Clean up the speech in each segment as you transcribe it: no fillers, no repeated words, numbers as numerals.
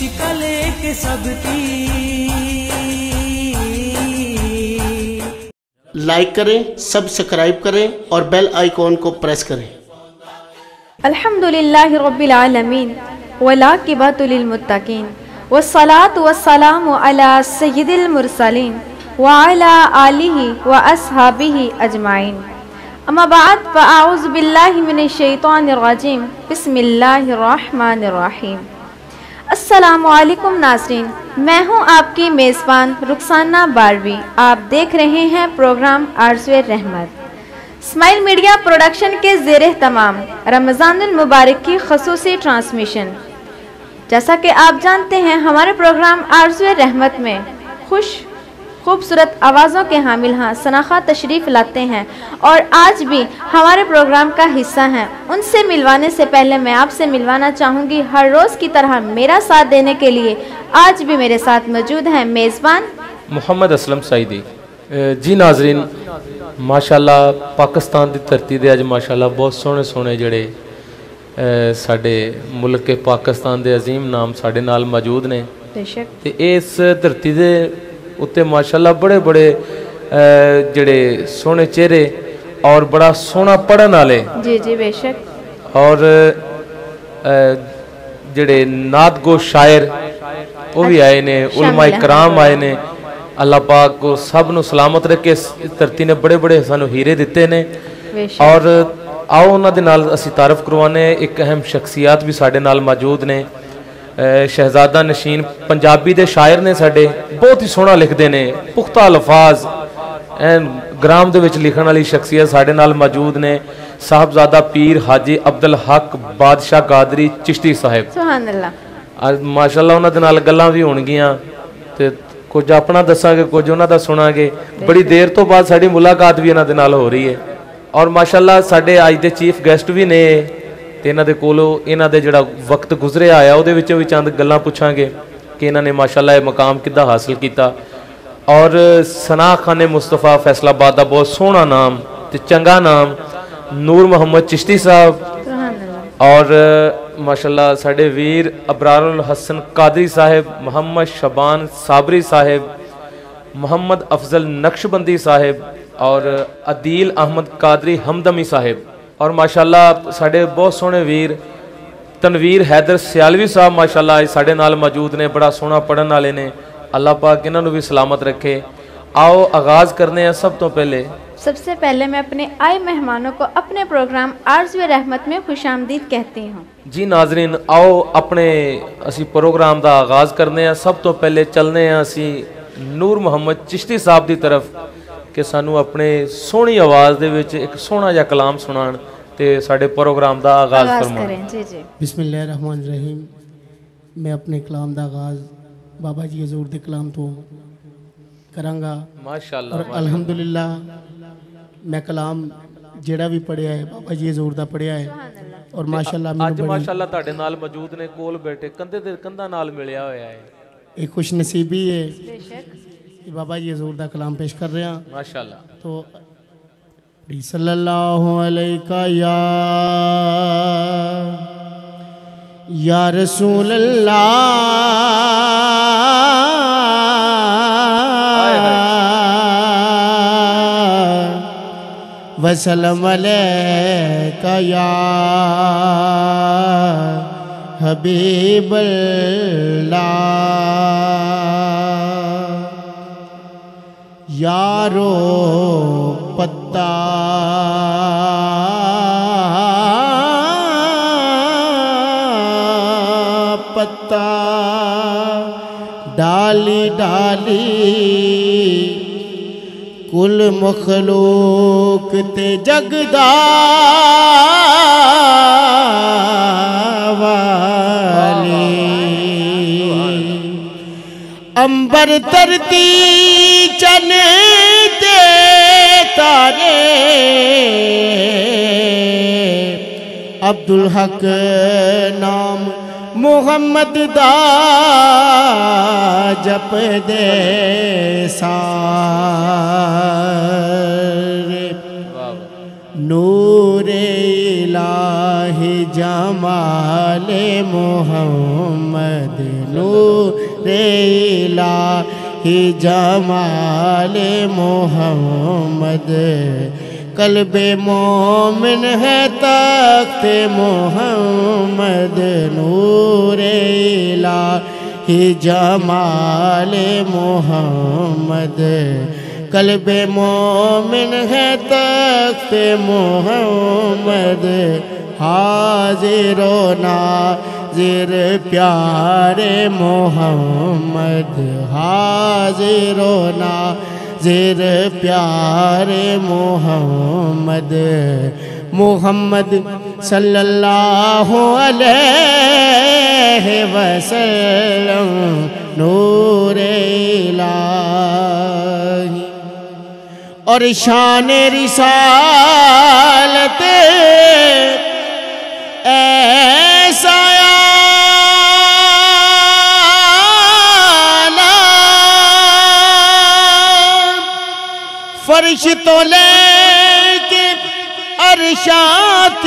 मुश्किल के सबकी। लाइक करें, सब्सक्राइब करें और बेल आइकॉन को प्रेस करें। अल्हम्दुलिल्लाहि रब्बिल आलमीन वलाकिबतु लिल मुत्तकीन वस्सलातु वस्सलामु अला सय्यिदिल मुरसलीन व अला आलिहि व अस्हाबिहि अजमाइन। अम्मा बाद फ़अऊज़ु बिल्लाहि मिनश शैतानिर रजीम। बिस्मिल्लाहिर रहमानिर रहीम। अस्सलामु अलैकुम नाज़रीन, मैं हूं आपकी मेज़बान रुखसाना बारवी। आप देख रहे हैं प्रोग्राम आरज़ुए रहमत। स्माइल मीडिया प्रोडक्शन के ज़ेरे तमाम रमज़ानुल मुबारक की ख़ुसूसी ट्रांसमिशन। जैसा कि आप जानते हैं, हमारे प्रोग्राम आरज़ुए रहमत में खूबसूरत आवाज़ों के हामिल सनाखा तशरीफ़ लाते हैं और आज भी हमारे प्रोग्राम का हिस्सा हैं। उनसे मिलवाने से पहले मैं आपसे मिलवाना चाहूँगी हर रोज़ की तरह मेरा साथ देने के लिए आज भी मेरे साथ मौजूद हैं मेज़बान मुहम्मद असलम सईदी। जी नाजरीन, माशाल्लाह पाकिस्तान की धरती दे अज माशाल्लाह बहुत सोहने सोहने जड़े साडे मुल्क के पाकिस्तान के अजीम नाम साडे नाल मौजूद ने। ते इस धरती दे उत्ते माशाल्लाह बड़े बड़े जड़े सोहने चेहरे और बड़ा सोहना पढ़न वाले जी जी बेशक और जड़े नात गो शायर वो भी आए ने, उलमा इकराम आए ने। अल्लाह पाक को सब नू सलामत रखे। इस धरती ने बड़े बड़े सानू हीरे दिते ने और आओ उन्हां दे नाल असीं तारफ करवाने। एक अहम शख्सियत भी साडे नाल मौजूद ने। शहजादा नशीन पंजाबी दे शायर ने, साडे बहुत ही सोहना लिखते ने, पुख्ता अल्फाज ग्राम दे विच लिखण वाली शख्सियत साडे नाल मौजूद ने। साहबजादा पीर हाजी अब्दुल हक बादशाह कादरी चिश्ती साहिब, सुभान अल्लाह। आज माशाल्लाह उन्हां दे नाल गल्लां भी होणगीਆਂ ते कुछ अपना दसांगे, कुछ उन्हां दा सुनांगे। बड़ी देर तो बाद साडी मुलाकात भी इन्हां दे नाल हो रही है और माशाल्लाह साडे अज दे चीफ गेस्ट भी ने ते इन्हां दे कोलों इन्हां दे जिहड़ा वक्त गुजरिया आया उहदे विच भी चंद गल्लां पुछांगे कि इन्हां ने माशाल्लाह ये मकाम किद्दां हासिल कीता। और सना खाने मुस्तफ़ा फैसलाबाद दा बहुत सोहना नाम ते चंगा नाम नूर मोहम्मद चिश्ती साहब और माशाल्लाह साडे वीर अबरारुल हसन कादरी साहिब, मोहम्मद शबान साबरी साहिब, मोहम्मद अफजल नक्शबंदी साहिब और अदील अहमद कादरी हमदमी साहिब और माशाल्लाह साडे बहुत सोहने वीर तनवीर हैदर सियालवी साहब माशाल्लाह साडे नाल मौजूद ने। बड़ा सोहना पढ़न वाले ने। अल्लाह पाक इन्हां नूं भी सलामत रखे। आओ आगाज़ करने हैं। सबसे पहले मैं अपने आए मेहमानों को अपने प्रोग्राम आरज़ुए रहमत में खुशामदीद कहती हूँ। जी नाजरीन, आओ अपने असी प्रोग्राम का आगाज़ करने हैं। सब तो पहले चलने हैं असी नूर मोहम्मद चिश्ती साहब की तरफ कि सानू अपने सोहनी आवाज़ दे विच एक सोहना जिहा कलाम सुनाण ते साडे प्रोग्राम का आगाज़ फरमाएं। जी जी बिस्मिल्लाहिर्रहमानिर्रहीम। मैं अपने कलाम का आगाज़ बाबा जी हजूर दे कलाम तो करांगा। माशाअल्लाह और अल्हम्दुलिल्लाह मैं कलाम जेड़ा भी पढ़िया है बाबा जी हजूर दा पढ़िया है और माशाअल्लाह अज माशाअल्लाह तुहाडे नाल मौजूद ने, कोल बैठे कंधे ते कंधा नाल मिलिया होया है। एक खुश नसीबी है कि बाबा जी हजूर दा कलाम पेश कर रहे हैं माशाअल्लाह। तो सल्लल्लाहु अलैका या रसूल अल्लाह वसल्लम अलैका या हबीब अल्लाह। यारो पत्ता पत्ता डाली डाली कुल मखलूक ते जगदा वाली अंबर तरती चन दे तारे अब्दुल हक नाम मुहम्मद दा जप दे सारे नूरे इलाही जमाले मुहम्मद نور الہی جمال محمد قلب مومن ہے تخت محمد نور الہی جمال محمد قلب مومن ہے تخت محمد حاضر و ناظر پیارے محمد حاضر و ناظر پیارے محمد محمد صلی اللہ علیہ وسلم نور الہی اور شان رسالت ایسا فرش تو لے کے عرشات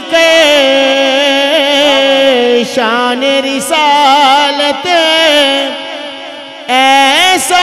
کے شان رسالت ایسا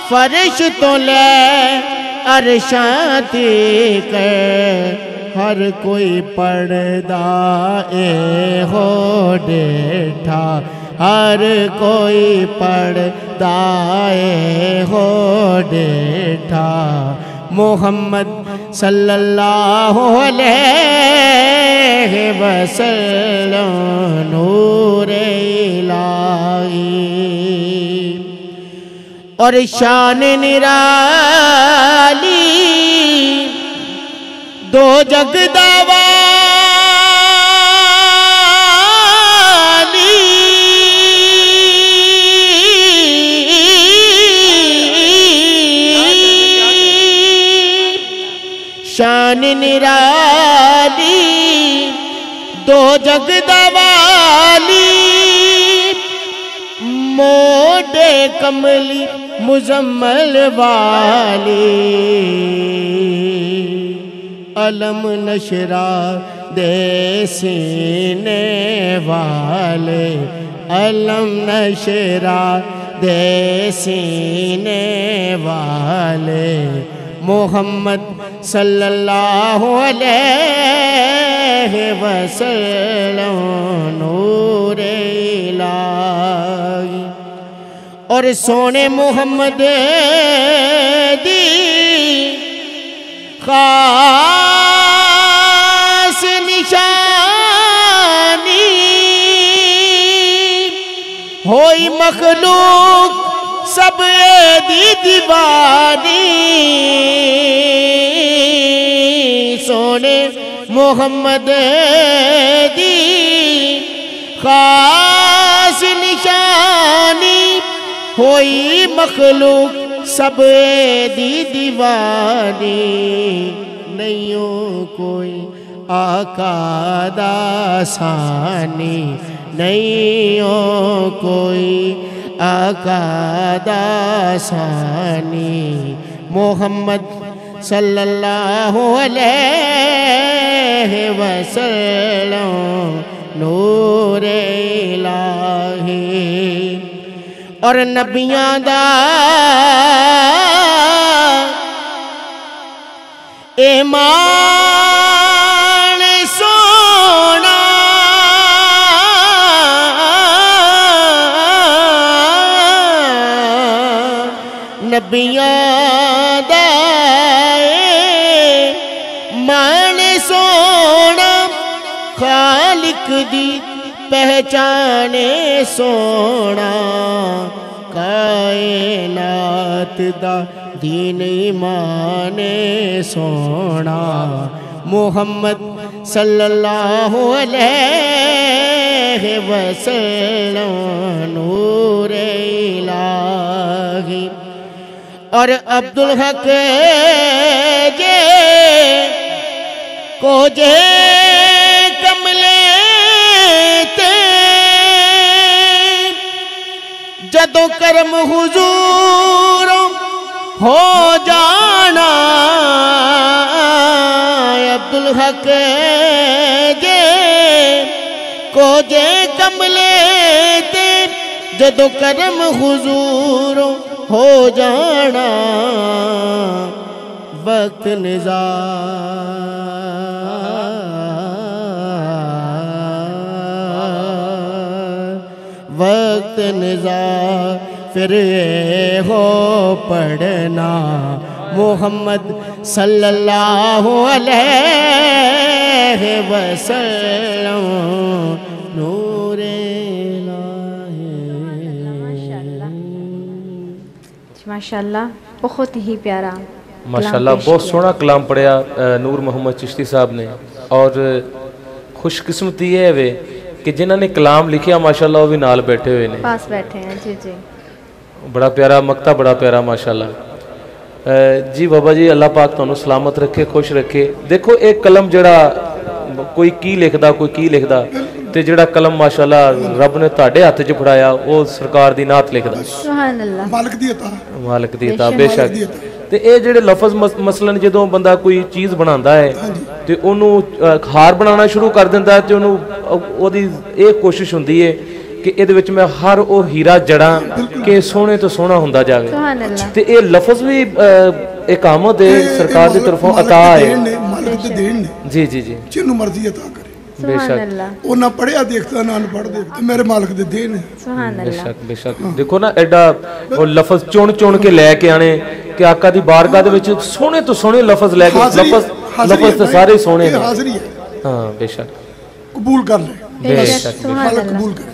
فرش تو لے عرشات کے ہر کوئی پردہ ہو ڈیٹھا ہر کوئی پردہ ہو ڈیٹھا محمد صلی اللہ علیہ وسلم نور الہی اور شان نرالی دو جگ دوالی شان نرالی دو جگ دوالی موڈے کملی مزمل والی علم نشرا دے سینے والے علم نشرا دے سینے والے محمد صلی اللہ علیہ وسلم نور الہی اور سونے محمد دی خاص نشانی ہوئی مخلوق سب دی دیوانی سونے محمد دی خاص نشانی ہوئی مخلوق سب دی دیوانی نہیں کوئی آقا دا ثانی نہیں کوئی آقا دا ثانی محمد صلی اللہ علیہ وسلم نور الہی اور نبیاں دا ایمان سونا نبیاں دا ایمان سونا خالق دی پہچانے سونا کائنات دا دین ایمان سونا محمد صلی اللہ علیہ وسلم نور الہی اور عبدالحق جے کو جے کملے جدو کرم حضور ہو جانا عبدالحق جے کوجے کملے تے جدو کرم حضور ہو جانا وقت نظار پھر ہو پڑھنا محمد صلی اللہ علیہ وسلم نور ماشاءاللہ بہت ہی پیارا ماشاءاللہ بہت سونا کلام پڑھیا نور محمد چشتی صاحب نے اور خوش قسمتی ہے وے کہ جنہوں نے کلام لکھیا ماشاءاللہ وہ بھی نال بیٹھے ہوئے نے پاس بیٹھے ہیں جی جی بڑا پیارا مقطع بڑا پیارا ماشاءاللہ جی بابا جی اللہ پاک تانوں سلامت رکھے خوش رکھے دیکھو ایک قلم جڑا کوئی کی لکھدا تے جڑا قلم ماشاءاللہ رب نے تہاڈے ہاتھ وچ پھڑایا وہ سرکار دی نعت لکھدا سبحان اللہ مالک دی عطا بے شک تے اے جڑے لفظ مثلا جدوں بندہ کوئی چیز بناوندا ہے تے اونوں ہار بنانا شروع کر دیندا ہے تے اونوں اودی اے کوشش ہوندی ہے کہ اے دے وچ میں ہر او ہیرا جڑاں کہ سونے تو سونا ہوندا جاوے سبحان اللہ تے اے لفظ بھی ایک آمد ہے سرکار دی طرفوں عطا ہے جی جی جی جنوں مرضی عطا کرے سبحان اللہ وہ نہ پڑھیا دیکھتا نہ ان پڑھ دیکھتا میرے مالک دے دین ہے سبحان اللہ بے شک دیکھو نا ایڈا وہ لفظ چون کے لے کے آنے کہ آقا دی بارگاہ دے وچ سونے تو سونے لفظ لے کے لفظ تو سارے سونے ہیں حاضری ہے ہاں بے شک قبول کر لے بے شک سبحان اللہ قبول کرے